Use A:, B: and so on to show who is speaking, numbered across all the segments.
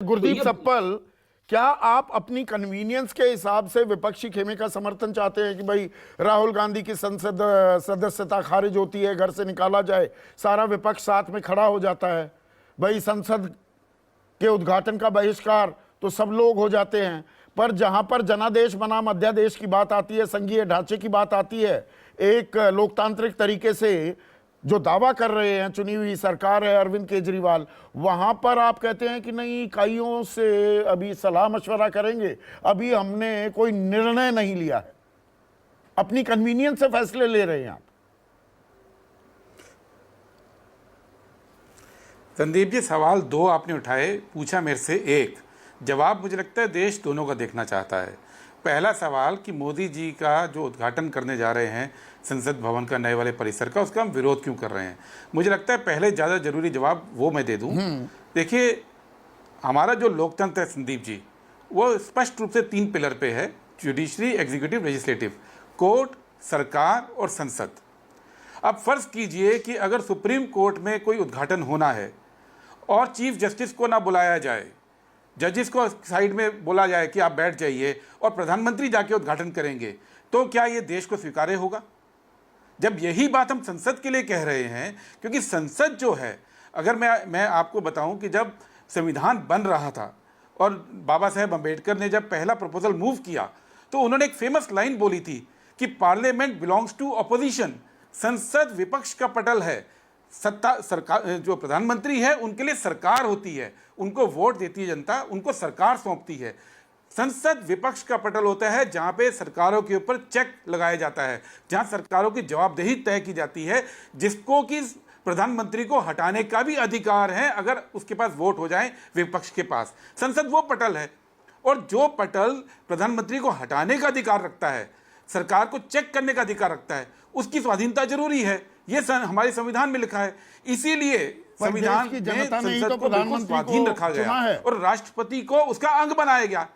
A: Gurdeep supple, क्या आप अपनी कन्वीनियंस के हिसाब से विपक्षी खेमे का समर्थन चाहते हैं कि भाई राहुल गांधी की संसद सदस्यता खारिज होती है, घर से निकाला जाए, सारा विपक्ष साथ में खड़ा हो जाता है, भाई संसद के उद्घाटन का बहिष्कार, तो सब लोग हो जाते हैं। पर जहां पर जनादेश बनाम अध्यादेश की बात आती है, संघीय ढांचे की बात आती है, एक लोकतांत्रिक तरीके से जो दावा कर रहे हैं चुनी हुई सरकार है अरविंद केजरीवाल, वहां पर आप कहते हैं कि नहीं, इकाइयों से अभी सलाह मशवरा करेंगे, अभी हमने कोई निर्णय नहीं लिया है, अपनी कन्वीनियंस से फैसले ले रहे हैं आप।
B: संदीप जी, सवाल दो आपने उठाए, पूछा मेरे से एक, जवाब मुझे लगता है देश दोनों का देखना चाहता है। पहला सवाल कि मोदी जी का जो उद्घाटन करने जा रहे हैं संसद भवन का, नए वाले परिसर का, उसका हम विरोध क्यों कर रहे हैं, मुझे लगता है पहले ज़्यादा जरूरी जवाब वो मैं दे दूं। देखिए, हमारा जो लोकतंत्र है संदीप जी, वो स्पष्ट रूप से 3 पिलर पे है, जुडिशरी, एग्जीक्यूटिव, लेजिस्लेटिव, कोर्ट, सरकार और संसद। अब फर्ज कीजिए कि अगर सुप्रीम कोर्ट में कोई उद्घाटन होना है और चीफ जस्टिस को ना बुलाया जाए, जजेस को साइड में बोला जाए कि आप बैठ जाइए और प्रधानमंत्री जाके उद्घाटन करेंगे, तो क्या ये देश को स्वीकार्य होगा? जब यही बात हम संसद के लिए कह रहे हैं, क्योंकि संसद जो है, अगर मैं आपको बताऊं कि जब संविधान बन रहा था और बाबा साहेब अम्बेडकर ने जब पहला प्रपोजल मूव किया, तो उन्होंने एक फेमस लाइन बोली थी कि पार्लियामेंट बिलोंग्स टू ऑपोजिशन, संसद विपक्ष का पटल है, सत्ता सरकार, जो प्रधानमंत्री है उनके लिए सरकार होती है, उनको वोट देती है जनता, उनको सरकार सौंपती है। संसद विपक्ष का पटल होता है जहां पे सरकारों के ऊपर चेक लगाया जाता है, जहां सरकारों की जवाबदेही तय की जाती है, जिसको कि प्रधानमंत्री को हटाने का भी अधिकार है अगर उसके पास वोट हो जाए विपक्ष के पास। संसद वो पटल है, और जो पटल प्रधानमंत्री को हटाने का अधिकार रखता है, सरकार को चेक करने का अधिकार रखता है, उसकी स्वाधीनता जरूरी है। ये हमारे संविधान में लिखा है, इसीलिए संविधान में संसद को बिल्कुल स्वाधीन रखा गया और राष्ट्रपति को उसका अंग बनाया गया,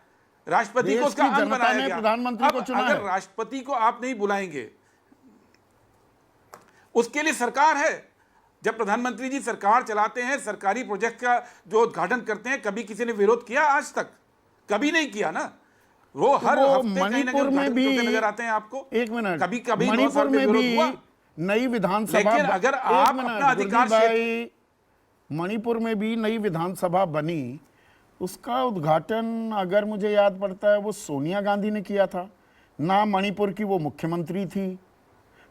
B: राष्ट्रपति को उसका अंग बनाया गया।
A: प्रधानमंत्री को चुना
B: अगर राष्ट्रपति को आप नहीं बुलाएंगे, उसके लिए सरकार है। जब प्रधानमंत्री जी सरकार चलाते हैं, सरकारी प्रोजेक्ट का जो उद्घाटन करते हैं, कभी किसी ने विरोध किया? आज तक कभी नहीं किया ना। वो हर हफ्ते कहीं ना कहीं नजर आते हैं आपको।
A: एक मिनट,
B: कभी कभी
A: मणिपुर में भी नई विधानसभा,
B: लेकिन अगर आप अपना अधिकार,
A: मणिपुर में भी नई विधानसभा बनी, उसका उद्घाटन अगर मुझे याद पड़ता है वो सोनिया गांधी ने किया था। ना मणिपुर की वो मुख्यमंत्री थी,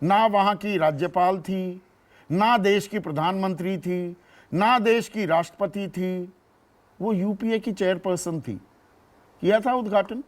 A: ना वहां की राज्यपाल थी, ना देश की प्रधानमंत्री थी, ना देश की राष्ट्रपति थी, वो यूपीए की चेयरपर्सन थी। किया था उद्घाटन।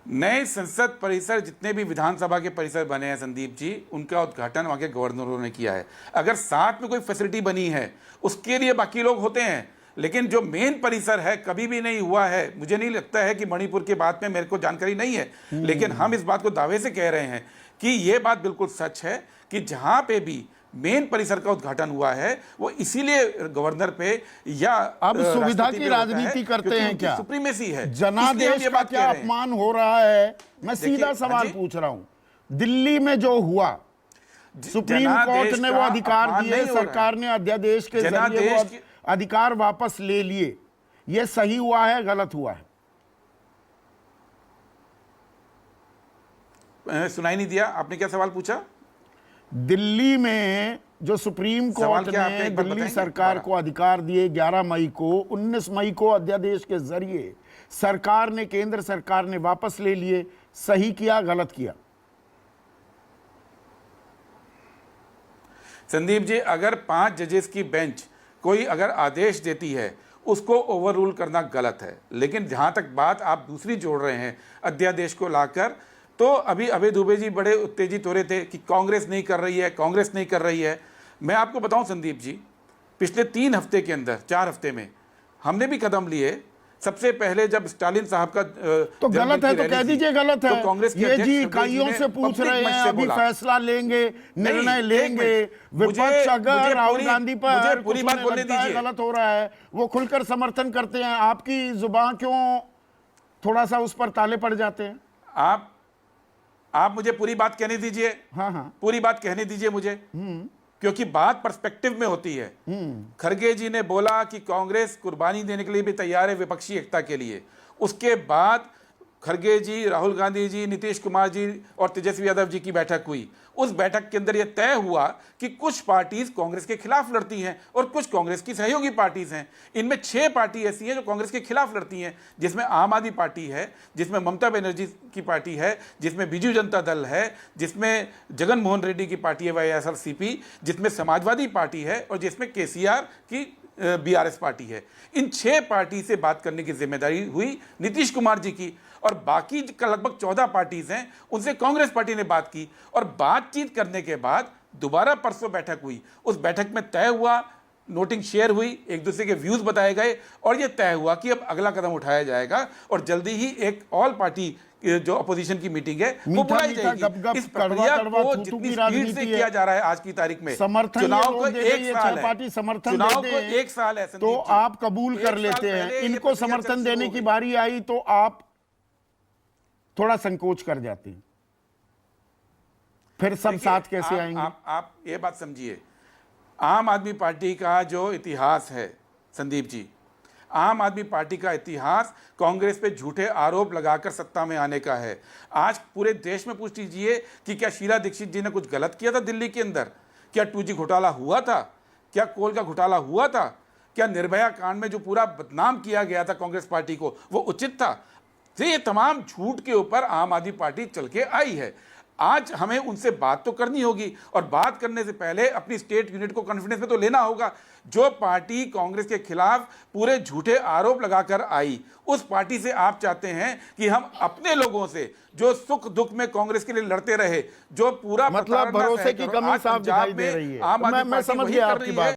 B: नए संसद परिसर, जितने भी विधानसभा के परिसर बने हैं संदीप जी, उनका उद्घाटन वहां के गवर्नरों ने किया है। अगर साथ में कोई फैसिलिटी बनी है उसके लिए बाकी लोग होते हैं, लेकिन जो मेन परिसर है कभी भी नहीं हुआ है। मुझे नहीं लगता है कि मणिपुर के बात में, मेरे को जानकारी नहीं है, लेकिन हम इस बात को दावे से कह रहे हैं कि यह बात बिल्कुल सच है कि जहां पे भी मेन परिसर का उद्घाटन हुआ है वो इसीलिए गवर्नर पे या
A: अब सुविधा की राजनीति करते हैं क्या?
B: सुप्रीमेसी है,
A: जनादेश का क्या अपमान हो रहा है? मैं सीधा सवाल पूछ रहा हूं। दिल्ली में जो हुआ, सुप्रीम कोर्ट ने वो अधिकार दिए, सरकार ने अध्यादेश के जरिए वो अधिकार वापस ले लिए, ये सही हुआ है, गलत हुआ है?
B: सुनाई नहीं दिया, आपने क्या सवाल पूछा?
A: दिल्ली में जो सुप्रीम कोर्ट ने दिल्ली सरकार को अधिकार दिए 11 मई को, 19 मई को अध्यादेश के जरिए सरकार ने, केंद्र सरकार ने वापस ले लिए, सही किया, गलत किया?
B: संदीप जी, अगर 5 जजेस की बेंच कोई अगर आदेश देती है, उसको ओवर रूल करना गलत है। लेकिन जहां तक बात आप दूसरी जोड़ रहे हैं अध्यादेश को लाकर, तो अभी अभय दुबे जी बड़े उत्तेजित हो रहे थे कि कांग्रेस नहीं कर रही है, कांग्रेस नहीं कर रही है। मैं आपको बताऊं संदीप जी, पिछले 3 हफ्ते के अंदर, 4 हफ्ते में हमने भी कदम लिए। सबसे पहले जब स्टालिन साहब का
A: तो गलत है तो कह दीजिए गलत है। तो कांग्रेस ये जी इकाइयों से पूछ रहे हैं, अभी फैसला लेंगे, निर्णय लेंगे। विपक्ष अगर राहुल गांधी पर
B: पूरी बात बोलने दीजिए,
A: गलत हो रहा है, वो खुलकर समर्थन करते हैं, आपकी जुबान क्यों थोड़ा सा उस पर ताले पड़ जाते हैं?
B: आप मुझे पूरी बात कहने दीजिए।
A: हाँ,
B: पूरी बात कहने दीजिए मुझे। क्योंकि बात पर्सपेक्टिव में होती है। खरगे जी ने बोला कि कांग्रेस कुर्बानी देने के लिए भी तैयार है विपक्षी एकता के लिए। उसके बाद खरगे जी, राहुल गांधी जी, नीतीश कुमार जी और तेजस्वी यादव जी की बैठक हुई। उस बैठक के अंदर यह तय हुआ कि कुछ पार्टीज कांग्रेस के खिलाफ लड़ती हैं और कुछ कांग्रेस की सहयोगी पार्टीज हैं। इनमें 6 पार्टी ऐसी हैं जो कांग्रेस के खिलाफ लड़ती हैं, जिसमें आम आदमी पार्टी है, जिसमें ममता बनर्जी की पार्टी है, जिसमें बीजू जनता दल है, जिसमें जगन मोहन रेड्डी की पार्टी है YSRCP, जिसमें समाजवादी पार्टी है और जिसमें KCR की BRS पार्टी है। इन 6 पार्टी से बात करने की जिम्मेदारी हुई नीतीश कुमार जी की, और बाकी लगभग 14 पार्टीज हैं उनसे कांग्रेस पार्टी ने बात की। और बातचीत करने के बाद दोबारा परसों बैठक हुई। उस बैठक में तय हुआ, नोटिंग शेयर हुई, एक दूसरे के व्यूज बताए गए और यह तय हुआ कि अब अगला कदम उठाया जाएगा और जल्दी ही एक ऑल पार्टी जो अपोजिशन की मीटिंग है वो बुलाई जाएगी। इस प्रक्रिया को जितनी स्पीड से किया जा रहा है आज की तारीख में, चुनाव को 1 साल है, चुनाव को 1 साल है,
A: तो आप कबूल कर लेते हैं। इनको समर्थन देने की बारी आई तो आप थोड़ा संकोच कर जाते हैं, फिर सब साथ कैसे आएंगे?
B: आप ये बात समझिए, आम आदमी पार्टी का जो इतिहास है संदीप जी, आम आदमी पार्टी का इतिहास कांग्रेस पे झूठे आरोप लगाकर सत्ता में आने का है। आज पूरे देश में पूछ लीजिए कि क्या शीला दीक्षित जी ने कुछ गलत किया था दिल्ली के अंदर? क्या 2G घोटाला हुआ था? क्या कोल का घोटाला हुआ था? क्या निर्भया कांड में जो पूरा बदनाम किया गया था कांग्रेस पार्टी को, वो उचित था? तो ये तमाम झूठ के ऊपर आम आदमी पार्टी चल के आई है। आज हमें उनसे बात तो करनी होगी और बात करने से पहले अपनी स्टेट यूनिट को कॉन्फिडेंस में तो लेना होगा। जो पार्टी कांग्रेस के खिलाफ पूरे झूठे आरोप लगाकर आई, उस पार्टी से आप चाहते हैं कि हम अपने लोगों से जो सुख दुख में कांग्रेस के लिए लड़ते रहे, जो पूरा
A: मतलब भरोसे की कमी साफ दिखाई दे रही है।
B: आम आदमी
A: मैं समझ गया आपकी बात।